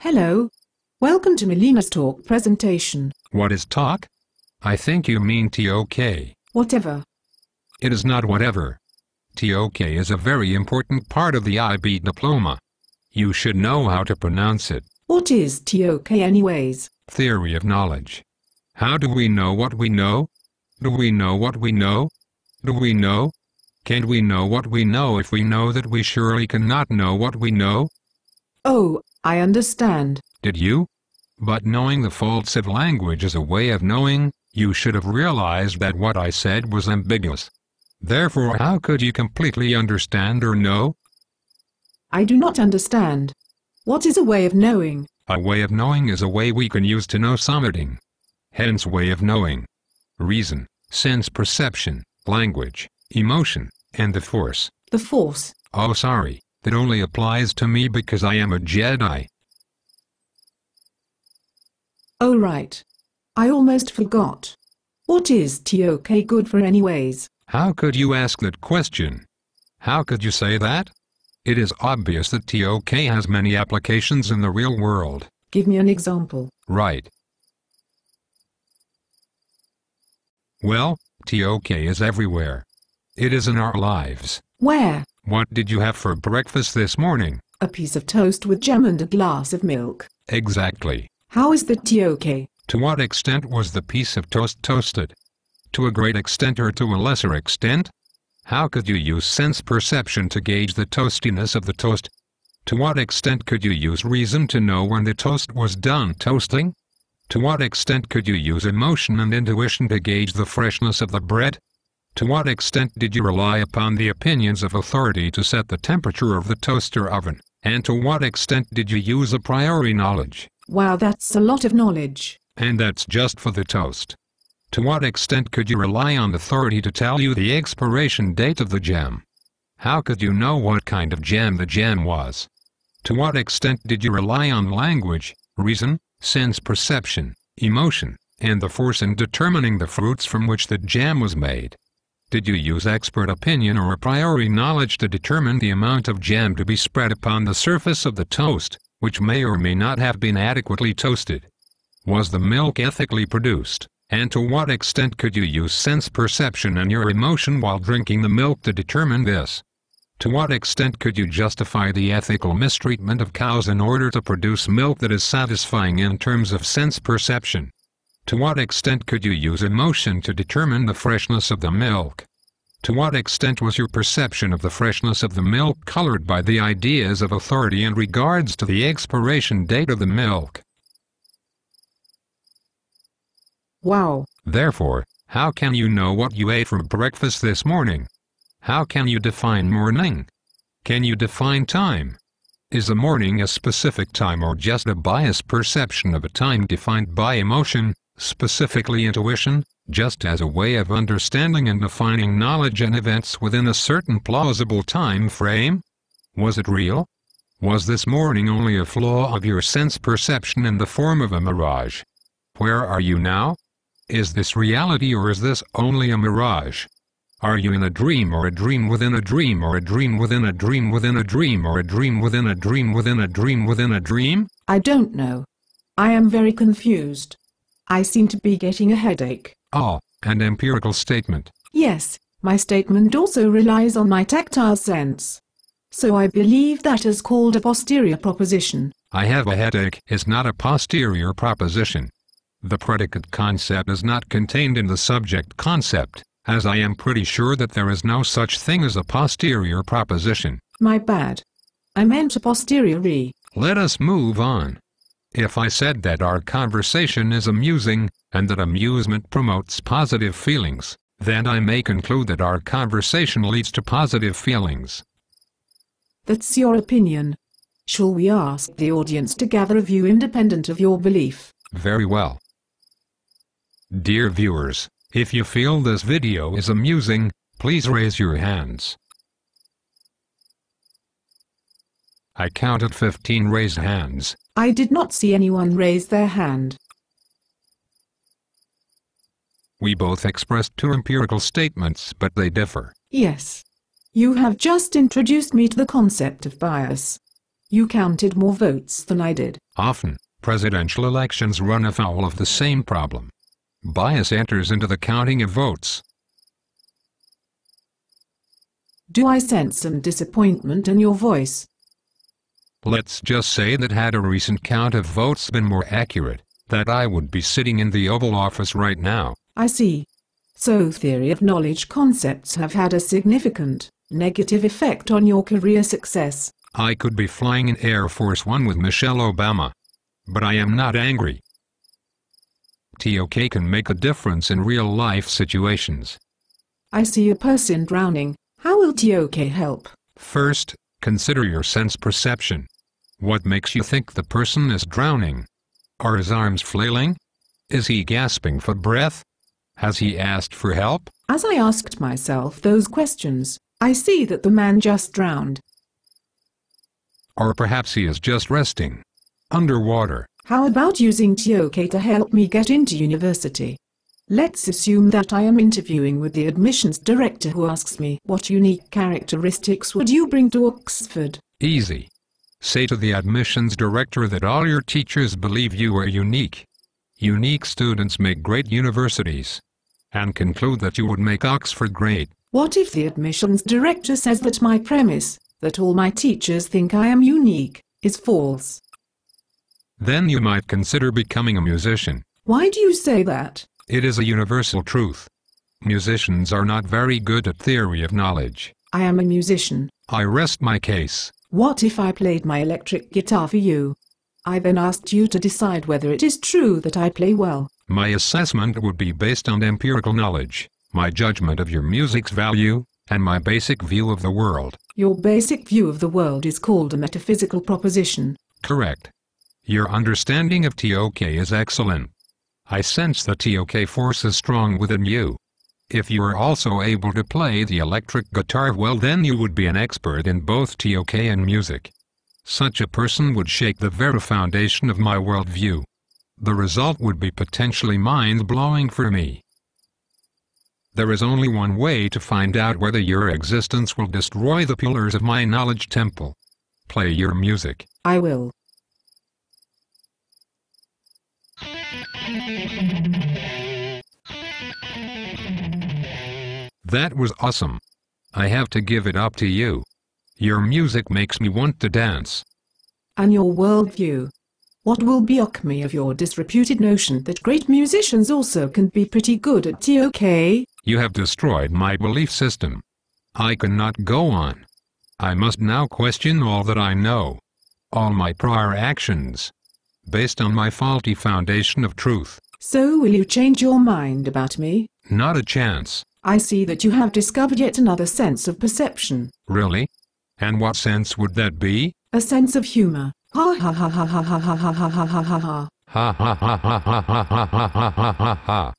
Hello. Welcome to Melina's talk presentation. What is talk? I think you mean TOK. Whatever. It is not whatever. TOK is a very important part of the IB diploma. You should know how to pronounce it. What is TOK anyways? Theory of knowledge. How do we know what we know? Do we know what we know? Do we know? Can we know what we know if we know that we surely cannot know what we know? Oh, I understand. Did you? But knowing the faults of language is a way of knowing. You should have realized that what I said was ambiguous. Therefore, how could you completely understand or know? I do not understand. What is a way of knowing? A way of knowing is a way we can use to know something. Hence way of knowing. Reason, sense perception, language, emotion, and the force. The force. Oh sorry, that only applies to me because I am a Jedi. Oh right. I almost forgot. What is TOK good for anyways? How could you ask that question? How could you say that? It is obvious that TOK has many applications in the real world. Give me an example. Right. Well, TOK is everywhere. It is in our lives. Where? What did you have for breakfast this morning? A piece of toast with jam and a glass of milk. Exactly. How is that TOK? To what extent was the piece of toast toasted? To a great extent or to a lesser extent? How could you use sense perception to gauge the toastiness of the toast? To what extent could you use reason to know when the toast was done toasting? To what extent could you use emotion and intuition to gauge the freshness of the bread? To what extent did you rely upon the opinions of authority to set the temperature of the toaster oven? And to what extent did you use a priori knowledge? Wow, that's a lot of knowledge. And that's just for the toast. To what extent could you rely on authority to tell you the expiration date of the jam? How could you know what kind of jam the jam was? To what extent did you rely on language, reason, sense perception, emotion, and the force in determining the fruits from which the jam was made? Did you use expert opinion or a priori knowledge to determine the amount of jam to be spread upon the surface of the toast, which may or may not have been adequately toasted? Was the milk ethically produced? And to what extent could you use sense perception and your emotion while drinking the milk to determine this? To what extent could you justify the ethical mistreatment of cows in order to produce milk that is satisfying in terms of sense perception? To what extent could you use emotion to determine the freshness of the milk? To what extent was your perception of the freshness of the milk colored by the ideas of authority in regards to the expiration date of the milk? Wow. Therefore, how can you know what you ate for breakfast this morning? How can you define morning? Can you define time? Is a morning a specific time or just a biased perception of a time defined by emotion, specifically intuition, just as a way of understanding and defining knowledge and events within a certain plausible time frame? Was it real? Was this morning only a flaw of your sense perception in the form of a mirage? Where are you now? Is this reality or is this only a mirage? Are you in a dream or a dream within a dream or a dream within a dream within a dream or a dream within a dream within a dream within a dream? I don't know. I am very confused. I seem to be getting a headache. Ah, an empirical statement. Yes, my statement also relies on my tactile sense. So I believe that is called a posterior proposition. I have a headache is not a posterior proposition. The predicate concept is not contained in the subject concept, as I am pretty sure that there is no such thing as a posterior proposition. My bad. I meant a posteriori. Let us move on. If I said that our conversation is amusing, and that amusement promotes positive feelings, then I may conclude that our conversation leads to positive feelings. That's your opinion. Shall we ask the audience to gather a view independent of your belief? Very well. Dear viewers, if you feel this video is amusing, please raise your hands. I counted 15 raised hands. I did not see anyone raise their hand. We both expressed two empirical statements, but they differ. Yes. You have just introduced me to the concept of bias. You counted more votes than I did. Often, presidential elections run afoul of the same problem. Bias enters into the counting of votes. Do I sense some disappointment in your voice? Let's just say that had a recent count of votes been more accurate, that I would be sitting in the Oval Office right now. I see. So theory of knowledge concepts have had a significant, negative effect on your career success. I could be flying in Air Force One with Michelle Obama. But I am not angry. TOK can make a difference in real-life situations. I see a person drowning. How will TOK help? First, consider your sense perception. What makes you think the person is drowning? Are his arms flailing? Is he gasping for breath? Has he asked for help? As I asked myself those questions, I see that the man just drowned. Or perhaps he is just resting underwater. How about using TOK to help me get into university? Let's assume that I am interviewing with the admissions director who asks me, what unique characteristics would you bring to Oxford? Easy. Say to the admissions director that all your teachers believe you are unique. Unique students make great universities. And conclude that you would make Oxford great. What if the admissions director says that my premise, that all my teachers think I am unique, is false? Then you might consider becoming a musician. Why do you say that? It is a universal truth. Musicians are not very good at theory of knowledge. I am a musician. I rest my case. What if I played my electric guitar for you? I then asked you to decide whether it is true that I play well. My assessment would be based on empirical knowledge, my judgment of your music's value, and my basic view of the world. Your basic view of the world is called a metaphysical proposition. Correct. Your understanding of TOK is excellent. I sense the TOK force is strong within you. If you are also able to play the electric guitar well, then you would be an expert in both TOK and music. Such a person would shake the very foundation of my worldview. The result would be potentially mind-blowing for me. There is only one way to find out whether your existence will destroy the pillars of my knowledge temple. Play your music. I will. That was awesome. I have to give it up to you. Your music makes me want to dance. And your worldview? What will block me of your disreputed notion that great musicians also can be pretty good at TOK? You have destroyed my belief system. I cannot go on. I must now question all that I know. All my prior actions. Based on my faulty foundation of truth. So will you change your mind about me? Not a chance. I see that you have discovered yet another sense of perception. Really? And what sense would that be? A sense of humor. Ha ha ha ha ha ha ha ha ha ha ha ha. Ha ha ha ha ha ha ha ha ha ha ha.